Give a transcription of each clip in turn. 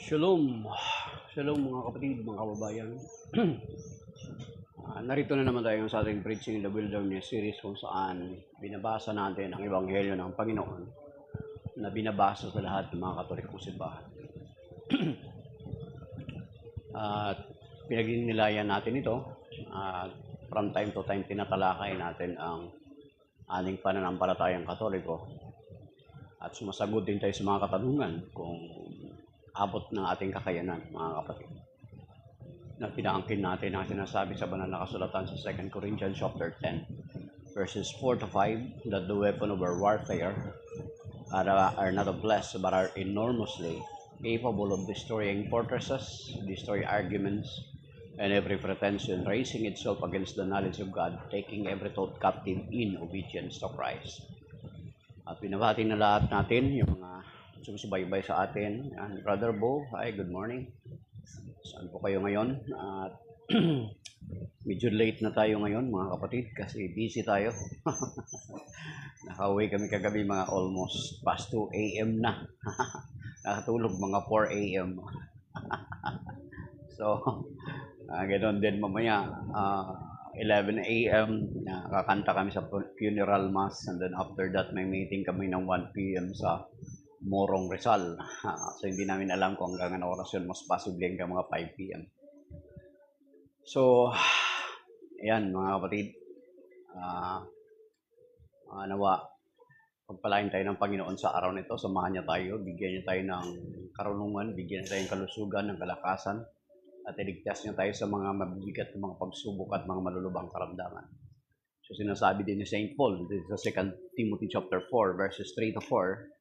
Shalom. Shalom mga kapatid, mga kababayan. Narito na naman tayo sa ating Preaching in the Wilderness series kung saan binabasa natin ang Ebanghelyo ng Panginoon na binabasa sa lahat ng mga Katolikong simbahan. At pinagnilayan natin ito at from time to time tinatalakay natin ang ating pananampalatayang Katoliko at sumasagot din tayo sa mga katanungan kung abot ng ating kakayanan, mga kapatid. Na pinaangkin natin ang sinasabi sa banal na kasulatan sa 2 Corinthians chapter 10, verses 4 to 5, that the weapon of our warfare are not of flesh, but are enormously capable of destroying fortresses, destroying arguments, and every pretension raising itself against the knowledge of God, taking every thought captive in obedience to Christ. At binabati na lahat natin yung mga sumusubaybay sa atin. And Brother Bo, hi, good morning. Saan po kayo ngayon? At medyo late na tayo ngayon mga kapatid kasi busy tayo. Nakauwi kami kagabi mga almost past 2 a.m. na. Nakatulog mga 4 a.m. So, ganoon din mamaya 11 a.m. kakanta kami sa funeral mass, and then after that may meeting kami ng 1 p.m. sa Morong Rizal. So hindi namin alam kung hanggang ano oras yun, most possibly hanggang mga 5 p.m. So, ayan mga kapatid, nawa pagpalain tayo ng Panginoon sa araw nito, samahan niya tayo, bigyan niya tayo ng karunungan, bigyan niya tayo ng kalusugan, ng kalakasan, at iligtas niya tayo sa mga mabibigat na mga pagsubok at mga malulubang karamdaman. So sinasabi din ni St. Paul, this is sa 2 Timothy chapter 4, verses 3 to 4,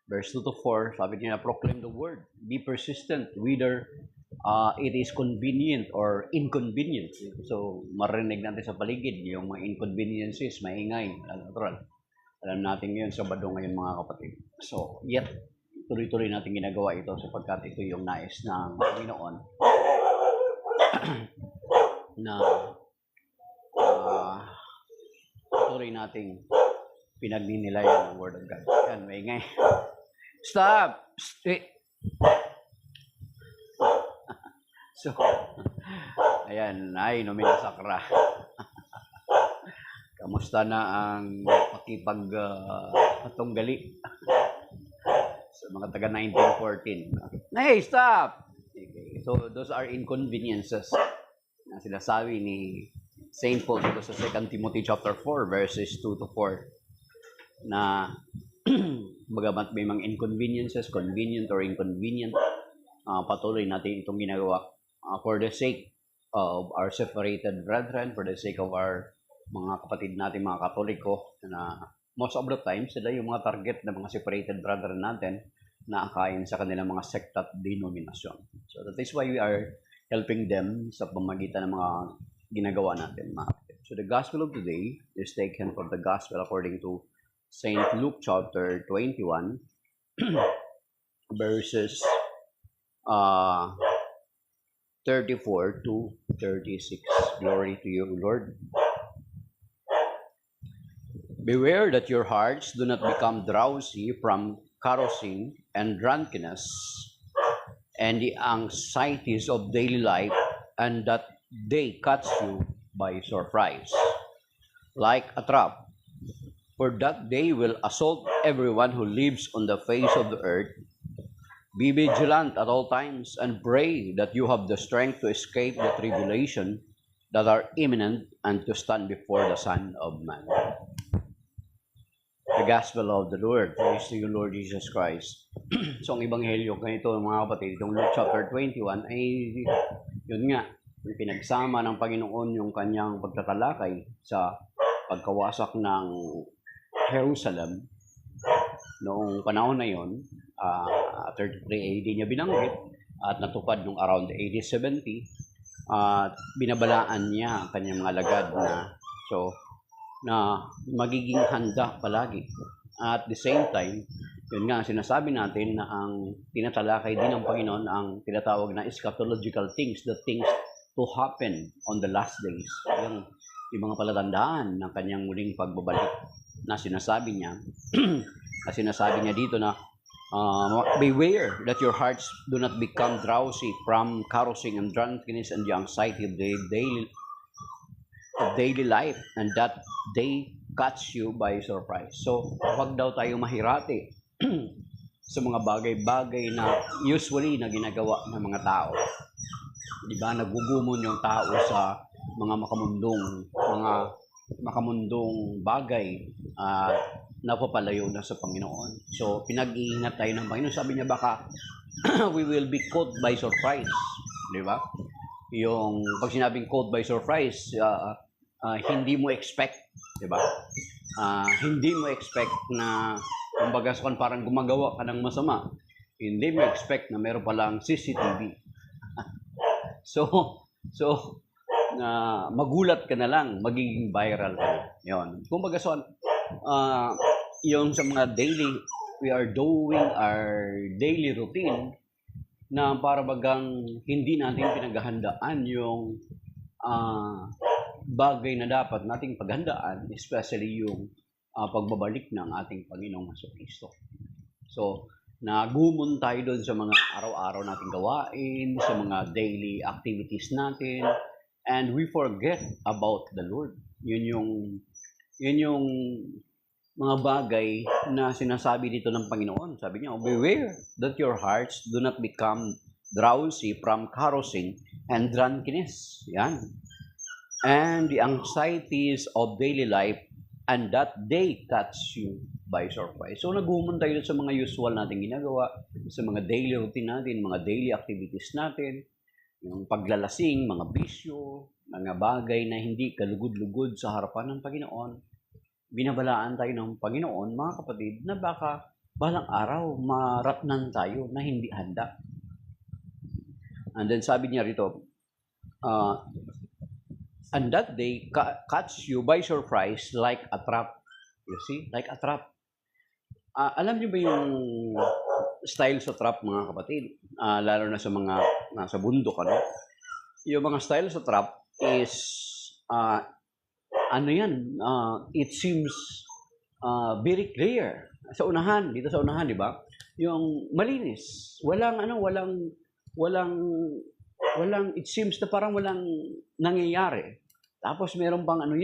verse 2 to 4, sabi niya, proclaim the word, be persistent, whether it is convenient or inconvenient. So, marinig natin sa paligid, yung mga inconveniences, maingay, natural. Alam natin ngayon, Sabado ngayon mga kapatid. So, yet, tuloy-tuloy natin ginagawa ito sapagkat ito yung nais ng Panginoon na tuloy nating pinagninilayan ng Word of God. Yan, maingay. Stop! So, ayan, ay, nominasakra. Kamusta na ang pakipag-tunggali sa mga taga 1914? Hey, stop! Okay. So, those are inconveniences na sinasabi ni St. Paul dito sa 2 Timothy chapter 4, verses 2 to 4. Na bagamat may mga inconveniences, convenient or inconvenient, patuloy natin itong ginagawa for the sake of our separated brethren, for the sake of our mga kapatid natin, mga Katoliko, na most of the time, sila yung mga target na mga separated brethren natin na akayin sa kanilang mga sect at denominasyon. So that is why we are helping them sa pamagitan ng mga ginagawa natin. So the gospel of today is taken from the gospel according to St. Luke chapter 21, verses 34 to 36. Glory to you, Lord. Beware that your hearts do not become drowsy from carousing and drunkenness and the anxieties of daily life, and that they catch you by surprise, like a trap. For that day will assault everyone who lives on the face of the earth. Be vigilant at all times and pray that you have the strength to escape the tribulation that are imminent and to stand before the Son of Man. The Gospel of the Lord. Praise to you, Lord Jesus Christ. So, ang Ebanghelyo ganito, mga kapatid, itong Luke chapter 21 ay, yun nga, pinagsama ng Panginoon yung kanyang pagtatalakay sa pagkawasak ng Jerusalem noong panahon na yon, 33 AD niya binanggit at natupad nung around AD 70 at binabalaan niya ang kanyang mga alagad na magiging handa palagi. At the same time, yun nga, sinasabi natin na ang tinatalakay din ng Panginoon ang tinatawag na eschatological things, the things to happen on the last days. Yung mga palatandaan ng kanyang muling pagbabalik na sinasabi niya, dito na Beware that your hearts do not become drowsy from carousing and drunkenness and the anxiety of the daily life, and that they catch you by surprise. So, huwag daw tayo mahirati sa mga bagay-bagay na usually na ginagawa ng mga tao. Di ba? Nagugumon yung tao sa mga makamundong bagay, napapalayo na sa Panginoon. So, pinag-iingat tayo ng Panginoon. Sabi niya baka we will be caught by surprise. Di ba? Yung pag sinabing caught by surprise, hindi mo expect, di ba? Hindi mo expect na, kumbaga parang gumagawa ka ng masama. Hindi mo expect na meron palang CCTV. So magulat ka na lang, magiging viral ka na. Yun. Kumbaga yung sa mga we are doing our daily routine na para bagang hindi natin pinaghahandaan yung bagay na dapat nating paghandaan, especially yung pagbabalik ng ating Panginoong Jesucristo. So, nagumon tayo doon sa mga araw-araw nating gawain, sa mga daily activities natin, and we forget about the Lord. Yun yung mga bagay na sinasabi dito ng Panginoon. Sabi niya, beware that your hearts do not become drowsy from carousing and drunkenness. Yan. And the anxieties of daily life, and that they catch you by surprise. So, nagumon tayo sa mga usual natin ginagawa, sa mga daily routine natin, mga daily activities natin, yung paglalasing, mga bisyo, mga bagay na hindi kalugod-lugod sa harapan ng Panginoon. Binabalaan tayo ng Panginoon, mga kapatid, na baka balang araw maratnan tayo na hindi handa. And then sabi niya rito, and that they catch you by surprise like a trap. You see? Like a trap. Alam niyo ba yung style sa trap, mga kapatid? Lalo na sa mga nasa bundok, ano? Yung mga style sa trap is, it seems very clear. Dito sa unahan, di ba? Yung malinis. It seems na parang walang nangyayari. Tapos meron pang ang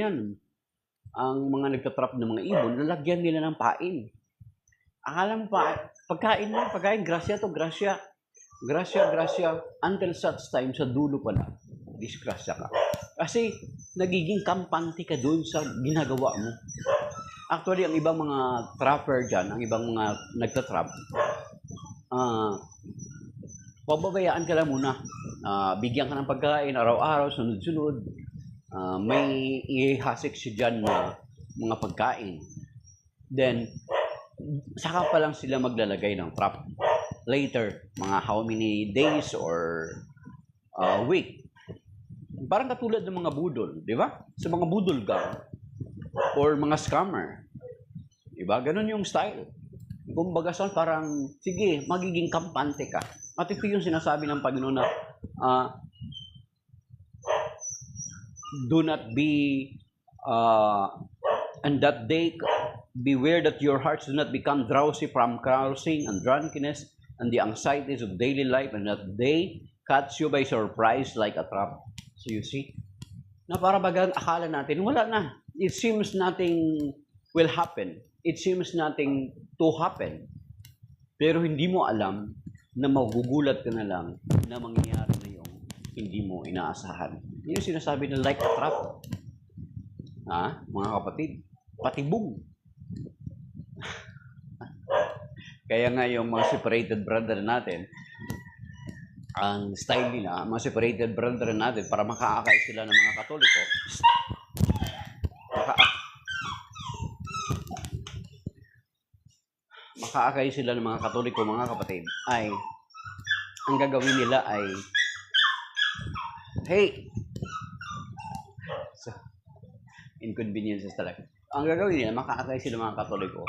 mga nagtatrap ng mga ibon, lalagyan nila ng pain. Akala mo pagkain, grasya to, grasya, until such time sa dulo pala, disgrasya ka. Kasi nagiging kampante ka dun sa ginagawa mo. Actually, ang ibang mga trapper dyan, ang ibang mga nagtatrap, pababayaan ka lang muna. Bigyan ka ng pagkain, araw-araw, sunod-sunod. May ihasik siya dyan na mga pagkain. Then, saka pa lang sila maglalagay ng trap. Later, mga how many days or week. Parang katulad ng mga budol, di ba? Sa mga budol gang or mga scammer. Di ba? Ganun yung style. Kumbaga parang, sige, magiging kampante ka. At ito yung sinasabi ng Panginoon na do not be and that they beware that your hearts do not become drowsy from carousing and drunkenness and the anxieties of daily life, and that they catch you by surprise like a trap. So you see, na para bagang akala natin wala na. It seems nothing will happen. It seems nothing to happen. Pero hindi mo alam na magugulat ka na lang na mangyayari na yung hindi mo inaasahan. Yun yung sinasabi na like a trap. Mga kapatid, patibong. Kaya nga yung mga separated brother natin, ang style nila, mga separated brother natin, para makaakay sila ng mga Katoliko, makaakay sila ng mga Katoliko, mga kapatid, ay ang gagawin nila ay inconveniences talaga. Ang gagawin nila, makaakay sila mga Katoliko.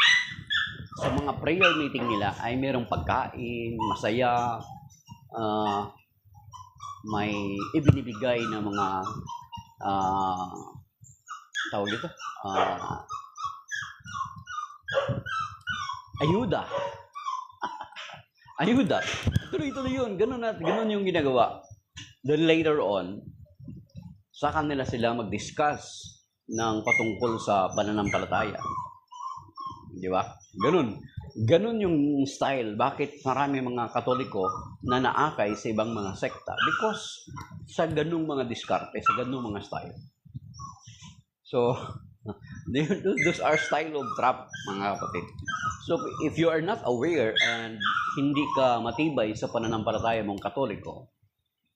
Sa mga prayer meeting nila ay mayroong pagkain, masaya, may ibinibigay na mga tawag dito, ayuda. Are you with that? Tuloy-tuloy yun. Ganun yung ginagawa. Then later on, sa kanila sila mag-discuss ng patungkol sa pananampalataya. Di ba? Ganun yung style. Bakit marami mga Katoliko na naakay sa ibang mga sekta? Because sa ganung mga diskarte, sa ganung mga style. So, those are style of trap, mga kapatid. So, if you are not aware and hindi ka matibay sa pananampalataya mong Katoliko,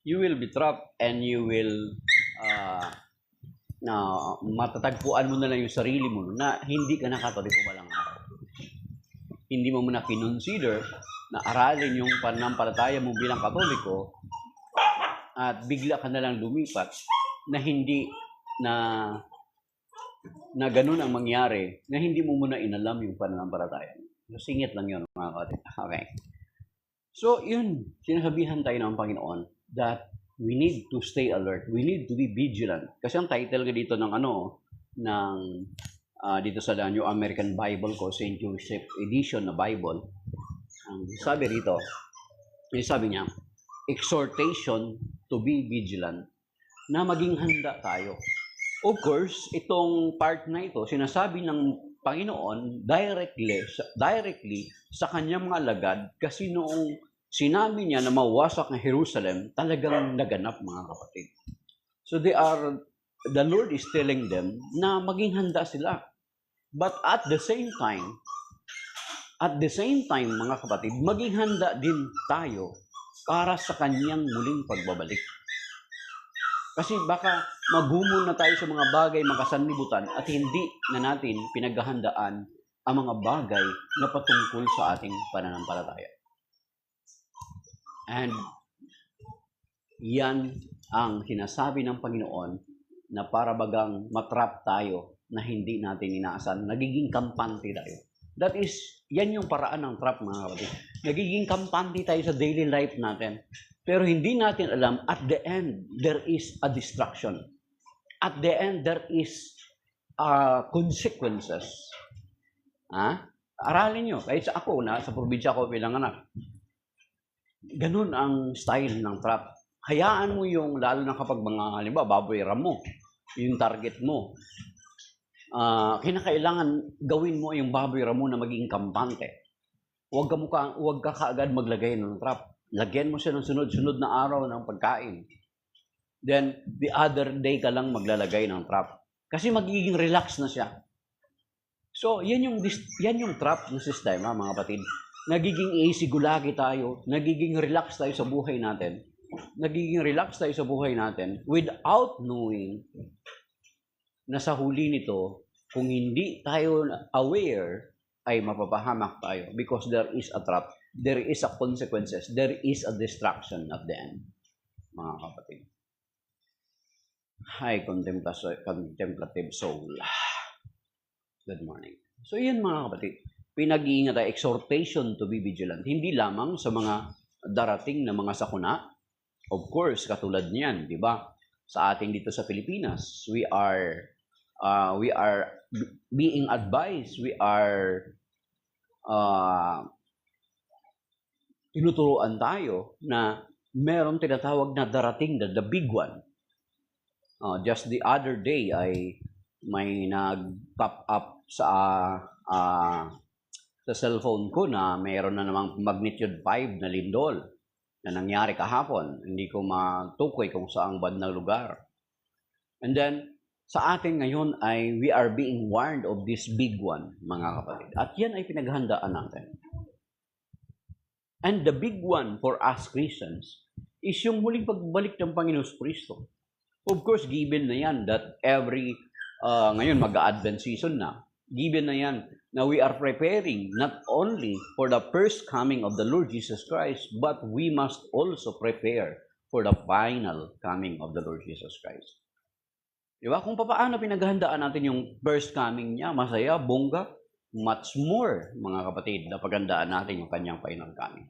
you will be trapped and you will matatagpuan mo na lang yung sarili mo na hindi ka na Katoliko balang araw. Hindi mo muna kinonsider na aralin yung pananampalataya mo bilang Katoliko at bigla ka na lang lumipat na hindi na ganun ang mangyari na hindi mo muna inalam yung pananampalataya. So, singit lang yun, mga kapatid. Okay. So, yun. Sinasabihan tayo ng Panginoon that we need to stay alert. We need to be vigilant. Kasi ang title ko dito ng dito sa New American Bible ko, St. Joseph Edition na Bible, sabi rito, sabi niya, exhortation to be vigilant, na maging handa tayo. Of course, itong part na ito, sinasabi ng Panginoon directly sa kanyang mga alagad, kasi noong sinabi niya na mawasak ng Jerusalem, talagang naganap, mga kapatid. So the Lord is telling them na maging handa sila. But at the same time, mga kapatid, maging handa din tayo para sa kanyang muling pagbabalik. Kasi baka maghumo na tayo sa mga bagay makasanlibutan at hindi na natin pinaghahandaan ang mga bagay na patungkol sa ating pananampalataya. And yan ang sinasabi ng Panginoon na para bagang matrap tayo na hindi natin inaasahan. Nagiging kampante tayo. That is, yan yung paraan ng trap, mga kapatid. Nagiging kampante tayo sa daily life natin. Pero hindi natin alam, at the end, there is a destruction. At the end, there is consequences. Aralin nyo. Kahit sa probinsya ko bilang anak. Ganun ang style ng trap. Hayaan mo yung, lalo na kapag mga, halimbawa, baboy mo, yung target mo. Kinakailangan gawin mo yung baboy mo na maging kampante. Huwag ka kaagad maglagay ng trap. Lagyan mo siya ng sunod-sunod na araw ng pagkain. Then, the other day ka lang maglalagay ng trap. Kasi magiging relax na siya. So, yan yung trap ng sistema, mga kapatid. Nagiging easy-gulagi tayo. Nagiging relax tayo sa buhay natin. Without knowing na sa huli nito, kung hindi tayo aware, ay mapapahamak tayo because there is a trap, there is a consequences, there is a destruction at the end, mga kapatid. Hi, contemplative soul. Good morning. So yun, mga kapatid, pinag-iingat tayo, exhortation to be vigilant, hindi lamang sa mga darating na mga sakuna. Of course, katulad niyan, di ba? Sa ating dito sa Pilipinas, we are being advised, we are tinuturuan tayo na meron tinatawag na darating na the big one. Just the other day ay may nag-pop up sa cellphone ko na mayroon na namang magnitude 5 na lindol na nangyari kahapon. Hindi ko matukoy kung saang bandang lugar. And then, sa atin ngayon ay we are being warned of this big one, mga kapatid. At yan ay pinaghandaan natin. And the big one for us Christians is yung muling pagbalik ng Panginoon Kristo. Of course, given na yan that ngayon mag-Advent season na, given na yan na we are preparing not only for the first coming of the Lord Jesus Christ, but we must also prepare for the final coming of the Lord Jesus Christ. Diba? Kung paano pinaghandaan natin yung first coming niya, masaya, bongga, much more, mga kapatid, na paghandaan natin yung kanyang final coming.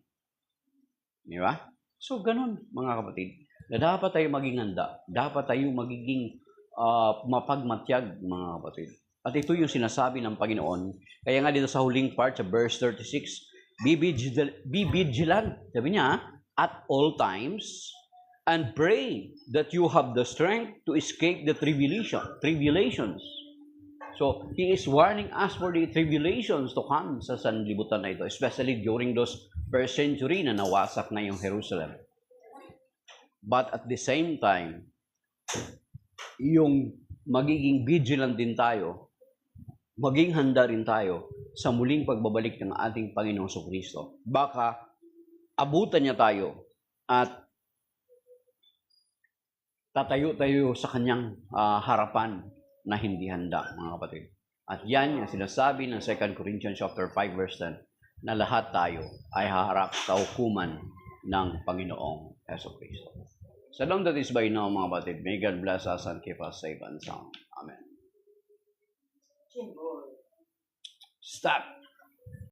Diba? So, ganun, mga kapatid, na dapat tayo maging handa, dapat tayo magiging mapagmatyag, mga kapatid. At ito yung sinasabi ng Panginoon. Kaya nga dito sa huling part, sa verse 36, Be vigilant. Sabi niya, at all times, and pray that you have the strength to escape the tribulations. So, he is warning us for the tribulations to come sa sanlibutan na ito, especially during those first century na nawasak na yung Jerusalem. But at the same time, yung magiging vigilant din tayo, maging handa rin tayo sa muling pagbabalik ng ating Panginoong Kristo. Baka abutan niya tayo at tatayo tayo sa kanyang harapan na hindi handa, mga kapatid. At yan yung sinasabi ng 2 Corinthians chapter 5 verse 10 na lahat tayo ay haharap sa hukuman ng Panginoong Kristo. So long that is by now, mga kapatid, may God bless us and keep us safe and sound. Amen. Stop.